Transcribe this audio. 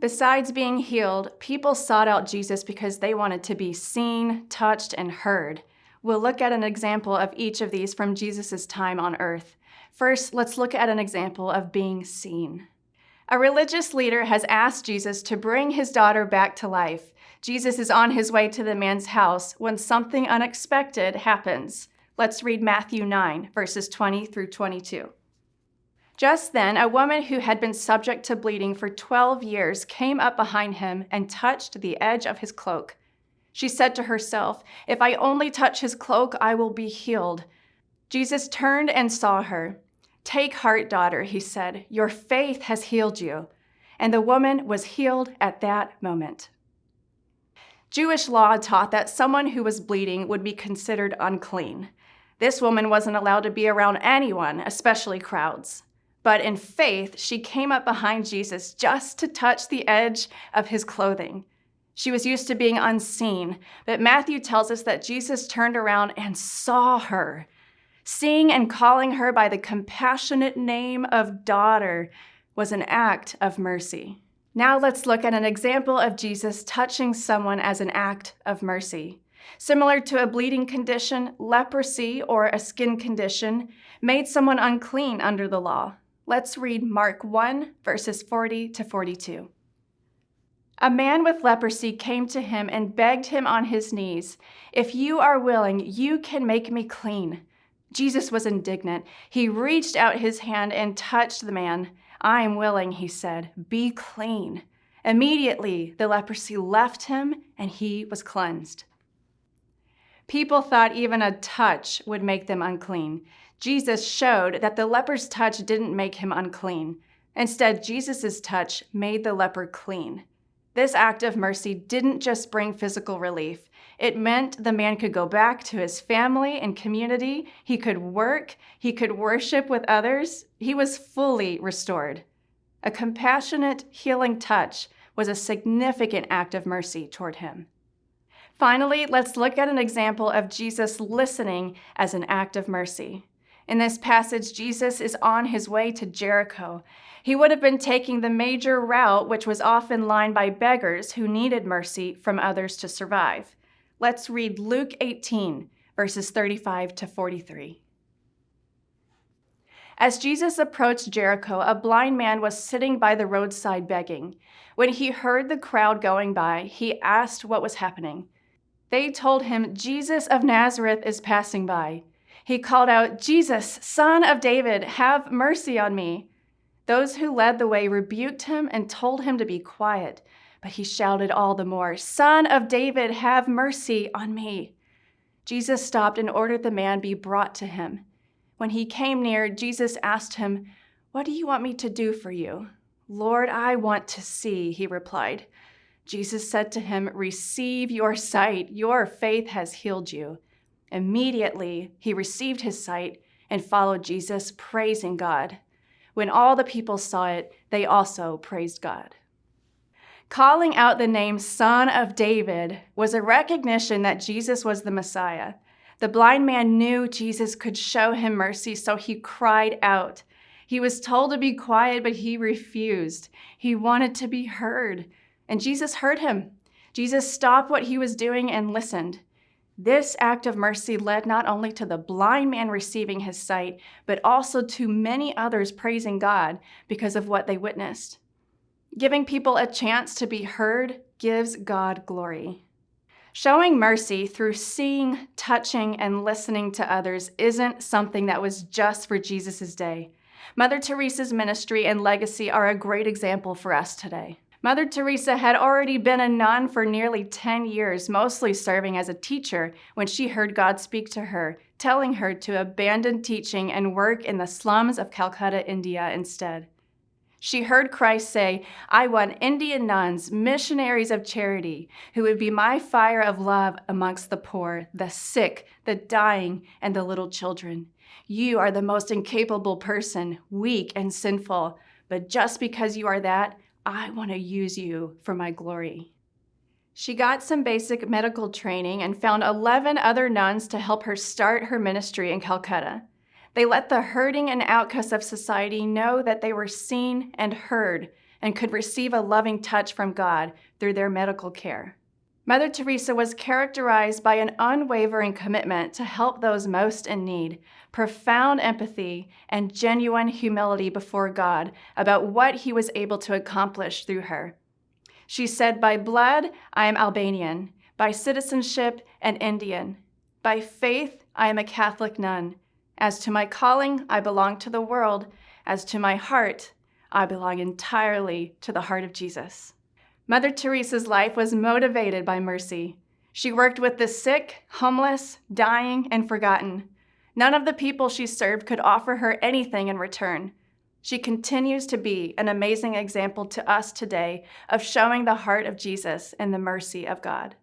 Besides being healed, people sought out Jesus because they wanted to be seen, touched, and heard. We'll look at an example of each of these from Jesus' time on earth. First, let's look at an example of being seen. A religious leader has asked Jesus to bring his daughter back to life. Jesus is on his way to the man's house when something unexpected happens. Let's read Matthew 9, verses 20 through 22. Just then, a woman who had been subject to bleeding for 12 years came up behind him and touched the edge of his cloak. She said to herself, "If I only touch his cloak, I will be healed." Jesus turned and saw her. "Take heart, daughter," he said. "Your faith has healed you." And the woman was healed at that moment. Jewish law taught that someone who was bleeding would be considered unclean. This woman wasn't allowed to be around anyone, especially crowds. But in faith, she came up behind Jesus just to touch the edge of his clothing. She was used to being unseen, but Matthew tells us that Jesus turned around and saw her. Seeing and calling her by the compassionate name of daughter was an act of mercy. Now let's look at an example of Jesus touching someone as an act of mercy. Similar to a bleeding condition, leprosy or a skin condition made someone unclean under the law. Let's read Mark 1, verses 40 to 42. A man with leprosy came to him and begged him on his knees, "If you are willing, you can make me clean." Jesus was indignant. He reached out his hand and touched the man. "I am willing," he said. "Be clean." Immediately, the leprosy left him and he was cleansed. People thought even a touch would make them unclean. Jesus showed that the leper's touch didn't make him unclean. Instead, Jesus' touch made the leper clean. This act of mercy didn't just bring physical relief. It meant the man could go back to his family and community. He could work. He could worship with others. He was fully restored. A compassionate, healing touch was a significant act of mercy toward him. Finally, let's look at an example of Jesus listening as an act of mercy. In this passage, Jesus is on his way to Jericho. He would have been taking the major route, which was often lined by beggars who needed mercy from others to survive. Let's read Luke 18, verses 35 to 43. As Jesus approached Jericho, a blind man was sitting by the roadside begging. When he heard the crowd going by, he asked what was happening. They told him, "Jesus of Nazareth is passing by." He called out, "Jesus, Son of David, have mercy on me." Those who led the way rebuked him and told him to be quiet, but he shouted all the more, "Son of David, have mercy on me." Jesus stopped and ordered the man be brought to him. When he came near, Jesus asked him, "What do you want me to do for you?" "Lord, I want to see," he replied. Jesus said to him, "Receive your sight. Your faith has healed you." Immediately, he received his sight and followed Jesus, praising God. When all the people saw it, they also praised God. Calling out the name Son of David was a recognition that Jesus was the Messiah. The blind man knew Jesus could show him mercy, so he cried out. He was told to be quiet, but he refused. He wanted to be heard, and Jesus heard him. Jesus stopped what he was doing and listened. This act of mercy led not only to the blind man receiving his sight, but also to many others praising God because of what they witnessed. Giving people a chance to be heard gives God glory. Showing mercy through seeing, touching, and listening to others isn't something that was just for Jesus' day. Mother Teresa's ministry and legacy are a great example for us today. Mother Teresa had already been a nun for nearly 10 years, mostly serving as a teacher, when she heard God speak to her, telling her to abandon teaching and work in the slums of Calcutta, India instead. She heard Christ say, "I want Indian nuns, missionaries of charity, who would be my fire of love amongst the poor, the sick, the dying, and the little children. You are the most incapable person, weak and sinful, but just because you are that, I want to use you for my glory." She got some basic medical training and found 11 other nuns to help her start her ministry in Calcutta. They let the hurting and outcasts of society know that they were seen and heard, and could receive a loving touch from God through their medical care. Mother Teresa was characterized by an unwavering commitment to help those most in need, profound empathy, and genuine humility before God about what he was able to accomplish through her. She said, "By blood, I am Albanian. By citizenship, an Indian. By faith, I am a Catholic nun. As to my calling, I belong to the world. As to my heart, I belong entirely to the heart of Jesus." Mother Teresa's life was motivated by mercy. She worked with the sick, homeless, dying, and forgotten. None of the people she served could offer her anything in return. She continues to be an amazing example to us today of showing the heart of Jesus and the mercy of God.